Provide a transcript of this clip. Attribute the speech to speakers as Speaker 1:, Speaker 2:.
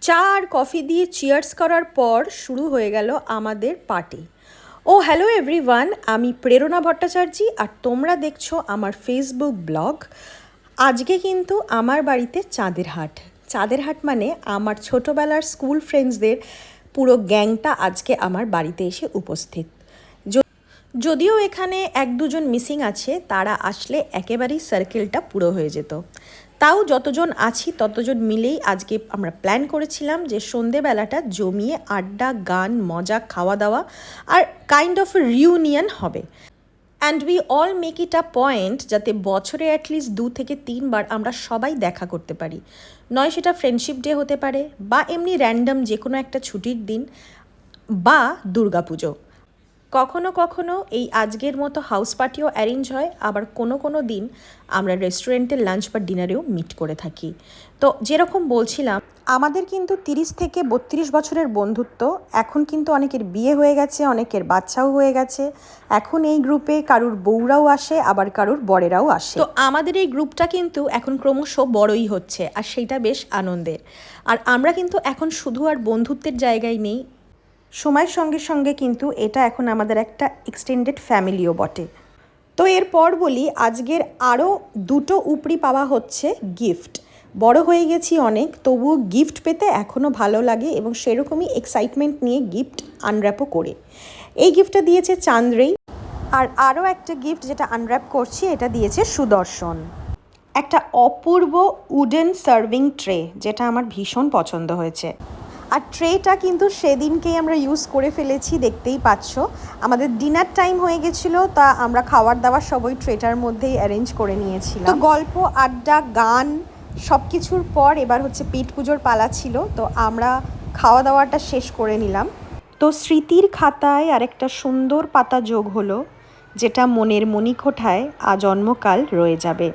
Speaker 1: চা আর কফি দিয়ে চিয়ার্স করার পর শুরু হয়ে গেল আমাদের পার্টি। ও হ্যালো এভরিওয়ান, আমি প্রেরণা ভট্টাচার্য আর তোমরা দেখছো আমার ফেসবুক ব্লগ। আজকে কিন্তু আমার বাড়িতে চাঁদের হাট। চাঁদের হাট মানে আমার ছোটোবেলার স্কুল ফ্রেন্ডসদের পুরো গ্যাংটা আজকে আমার বাড়িতে এসে উপস্থিত। যদিও এখানে এক দুজন মিসিং আছে, তারা আসলে একেবারেই সার্কেলটা পুরো হয়ে যেত। তাও যতজন আছি ততজন মিলেই আজকে আমরা প্ল্যান করেছিলাম যে সন্ধেবেলাটা জমিয়ে আড্ডা, গান, মজা, খাওয়া দাওয়া আর কাইন্ড অফ রিউনিয়ন হবে। And we all make it a point যাতে বছরে অ্যাটলিস্ট 2 থেকে 3 বার আমরা সবাই দেখা করতে পারি। নয় সেটা ফ্রেন্ডশিপ ডে হতে পারে, বা এমনি র্যান্ডম যে কোনো একটা ছুটির দিন, বা দুর্গাপুজো। কখনো কখনো এই আজকের মতো হাউস পার্টিও অ্যারেঞ্জ হয়, আবার কোনো দিন আমরা রেস্টুরেন্টের লাঞ্চ বা ডিনারেও মিট করে থাকি। তো যেরকম বলছিলাম, আমাদের কিন্তু 30 থেকে 32 বছরের বন্ধুত্ব। এখন কিন্তু অনেকের বিয়ে হয়ে গেছে, অনেকের বাচ্চাও হয়ে গেছে। এখন এই গ্রুপে কারুর বউরাও আসে, আবার কারুর বরেরাও আসে। তো আমাদের এই গ্রুপটা কিন্তু এখন ক্রমশ বড়ই হচ্ছে, আর সেইটা বেশ আনন্দের। আর আমরা কিন্তু এখন শুধু আর বন্ধুত্বের জায়গায় নেই, সময়ের সঙ্গে সঙ্গে কিন্তু এটা এখন আমাদের একটা এক্সটেন্ডেড ফ্যামিলিও বটে। তো এরপর বলি, আজকের আরও দুটো উপরি পাওয়া হচ্ছে গিফট। বড় হয়ে গেছি অনেক, তবুও গিফট পেতে এখনও ভালো লাগে এবং সেরকমই এক্সাইটমেন্ট নিয়ে গিফট আনর্যাপও করে। এই গিফটটা দিয়েছে চান্দ্রেই, আর আরও একটা গিফট যেটা আনর্যাপ করছি এটা দিয়েছে সুদর্শন। একটা অপূর্ব উডেন সার্ভিং ট্রে, যেটা আমার ভীষণ পছন্দ হয়েছে। আর ট্রেটা কিন্তু সেদিনকেই আমরা ইউজ করে ফেলেছি, দেখতেই পাচ্ছ। আমাদের ডিনার টাইম হয়ে গেছিলো, তা আমরা খাওয়ার দাওয়ার সবই ট্রেটার মধ্যেই অ্যারেঞ্জ করে নিয়েছিলাম। তো গল্প, আড্ডা, গান সব কিছুর পর এবার হচ্ছে পেট পুজোর পালা ছিল, তো আমরা খাওয়া দাওয়াটা শেষ করে নিলাম। তো স্মৃতির খাতায় আরেকটা সুন্দর পাতা যোগ হলো, যেটা মনের মণিকোঠায় আজন্মকাল রয়ে যাবে।